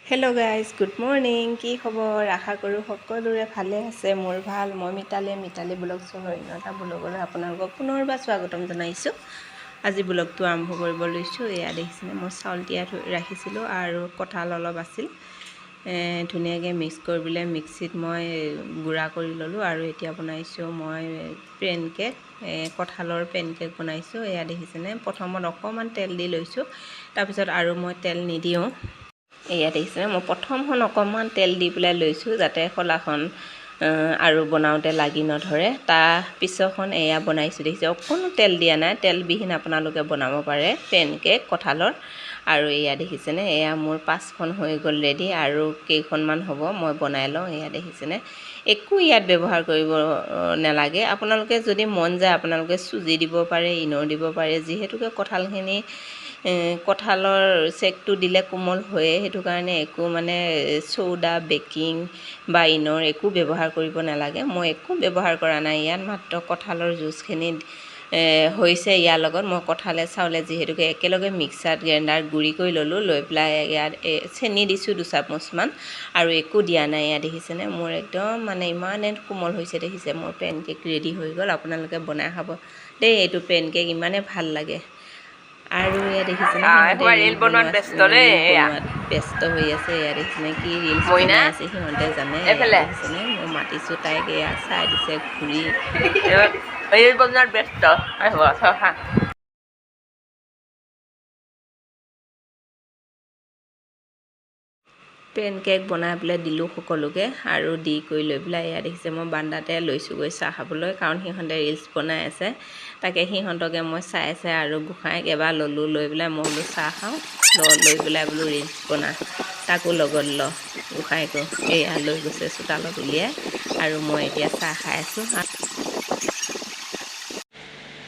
Hello' guys, good morning. কি খবৰ? আশা কৰোঁ সকলোৰে ভালে আছে। মোৰ ভাল। মই মিতালী ব্লগছৰ অন্য এটা ব্লগলৈ আপোনালোকক পুনৰবাৰ স্বাগতম জনাইছোঁ। আজি ব্লগটো আৰম্ভ কৰিব লৈছোঁ। এয়া দেখিছেনে, মই চাউল তিয়াই ৰাখিছিলোঁ আৰু কঁঠাল অলপ আছিল, ধুনীয়াকৈ মিক্স কৰি পেলাই মিক্সিত মই গুড়া কৰি ল'লোঁ। আৰু এতিয়া বনাইছোঁ মই পেনকেক, কঁঠালৰ পেনকেক বনাইছোঁ। এয়া দেখিছেনে, প্ৰথমত অকণমান তেল দি লৈছোঁ, তাৰপিছত আৰু মই তেল নিদিওঁ। এয়া দেখিছেনে, মই প্ৰথমখন অকণমান তেল দি পেলাই লৈছোঁ যাতে শলাখন আৰু বনাওঁতে লাগি নধৰে। তাৰ পিছৰখন এয়া বনাইছোঁ, দেখিছে অকণো তেল দিয়া নাই। তেলবিহীন আপোনালোকে বনাব পাৰে পেনকেক কঁঠালৰ। আৰু এয়া দেখিছেনে, এয়া মোৰ 5খন হৈ গ'ল ৰেডি, আৰু কেইখনমান হ'ব মই বনাই লওঁ। এয়া দেখিছেনে, একো ইয়াত ব্যৱহাৰ কৰিব নালাগে। আপোনালোকে যদি মন যায় আপোনালোকে চুজি দিব পাৰে, ইনো দিব পাৰে। যিহেতুকে কঁঠালৰ চেকটো দিলে কোমল হয়ে, সেইটো কাৰণে একো চৌদা, বেকিং বা ইনোৰ একো ব্যৱহাৰ কৰিব নালাগে। মই একো ব্যৱহাৰ কৰা নাই ইয়াত, মাত্ৰ কঁঠালৰ জুচখিনি হৈছে। ইয়াৰ লগত মই কঁঠালে চাউলে যিহেতুকে একেলগে মিক্সাৰত গ্ৰাইণ্ডাৰ গুড়ি কৰি ল'লোঁ। লৈ পেলাই ইয়াত চেনি দিছোঁ 2 চামুচমান, আৰু একো দিয়া নাই। ইয়াত দেখিছেনে, মোৰ একদম ইমানে কোমল হৈছে। দেখিছে, মোৰ পেনকেক ৰেডি হৈ গ'ল। আপোনালোকে বনাই খাব দেই, এইটো পেনকেক ইমানে ভাল লাগে। আৰু এয়া দেখিছেনে, সিহঁতে ৰিল বনোৱাত ব্যস্ত হৈ আছে। এয়া দেখিছেনে, কি ৰিলচ বনাই আছে সিহঁতে জানে। এয়া দেখিছেনে, মই মাতিছোঁ তাইক, এয়া চাই দিছে ঘূৰি। ৰিল বনোৱাত ব্যস্ত। পেনকেক বনাই পেলাই দিলোঁ সকলোকে, আৰু দি কৰি লৈ পেলাই এয়া দেখিছে, মই বাৰান্দাতে লৈছোঁগৈ চাহ খাবলৈ, কাৰণ সিহঁতে ৰিলচ বনাই আছে। তাকে সিহঁতকে মই চাই আৰু গোসাঁইক এবাৰ ল'লোঁ। লৈ পেলাই মই বোলো চাহ খাওঁ, লৈ পেলাই বোলো ৰিলচ বনা, তাকো লগত গোসাঁইকো। এয়া লৈ গৈছে চোতালত উলিয়াই, আৰু মই এতিয়া চাহ খাই আছোঁ।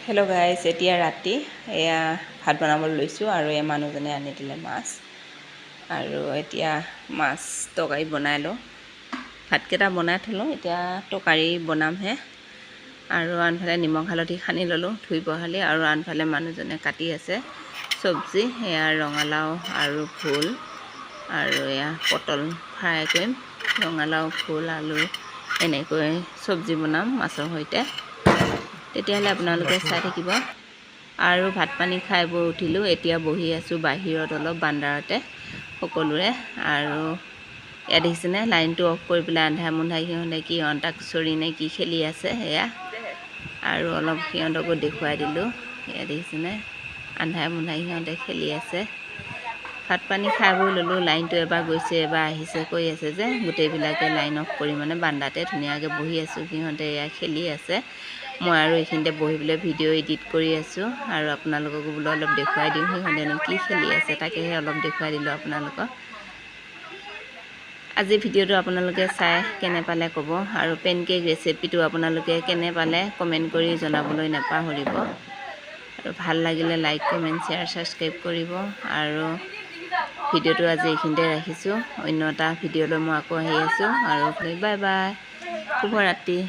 হেল্ল' গাইজ, এতিয়া ৰাতি এয়া ভাত বনাবলৈ লৈছোঁ, আৰু এই মানুহজনে আনি দিলে মাছ, আৰু এতিয়া মাছ তৰকাৰী বনাই লওঁ। ভাতকেইটা বনাই থ'লোঁ, এতিয়া তৰকাৰী বনামহে। আৰু আনফালে নিমখ হালধি সানি ল'লোঁ, ধুই পখালি। আৰু আনফালে মানুহজনে কাটি আছে চব্জি, এয়া ৰঙালাও আৰু ভোল, আৰু এয়া পটল ফ্ৰাই কৰিম। ৰঙালাও, ভোল, আলু এনেকৈ চব্জি বনাম মাছৰ সৈতে। তেতিয়াহ'লে আপোনালোকে চাই থাকিব। আৰু ভাত পানী খাই বৈ উঠিলোঁ, এতিয়া বহি আছোঁ বাহিৰত অলপ বাৰান্দাতে সকলোৰে। আৰু এয়া দেখিছেনে, লাইনটো অফ কৰি পেলাই আন্ধাৰে মুন্ধাৰে সিহঁতে কি অন্তাক্ষৰী নে কি খেলি আছে সেয়া। আৰু অলপ সিহঁতকো দেখুৱাই দিলোঁ। এয়া দেখিছেনে, আন্ধাৰে মুন্ধাৰে সিহঁতে খেলি আছে। ভাত পানী খাই বৈ ল'লোঁ। লাইনটো এবাৰ গৈছে এবাৰ আহিছে কৈ আছে যে, গোটেইবিলাকে লাইন অফ কৰি বাৰান্দাতে ধুনীয়াকৈ বহি আছোঁ। সিহঁতে এয়া খেলি আছে। মই আৰু এইখিনিতে বহি পেলাই ভিডিঅ' এডিট কৰি আছোঁ, আৰু আপোনালোককো বোলো অলপ দেখুৱাই দিওঁ সিহঁতেনো কি খেলি আছে, তাকেহে অলপ দেখুৱাই দিলোঁ আপোনালোকক। আজি ভিডিঅ'টো আপোনালোকে চাই কেনে পালে ক'ব, আৰু পেনকেক ৰেচিপিটো আপোনালোকে কেনে পালে কমেণ্ট কৰি জনাবলৈ নাপাহৰিব। আৰু ভাল লাগিলে লাইক, কমেণ্ট, শ্বেয়াৰ, ছাবস্ক্ৰাইব কৰিব। আৰু ভিডিঅ'টো আজি এইখিনিতে ৰাখিছোঁ। অন্য এটা ভিডিঅ'লৈ মই আকৌ আহি আছোঁ, আৰু বাই বাই, শুভৰাত্ৰি।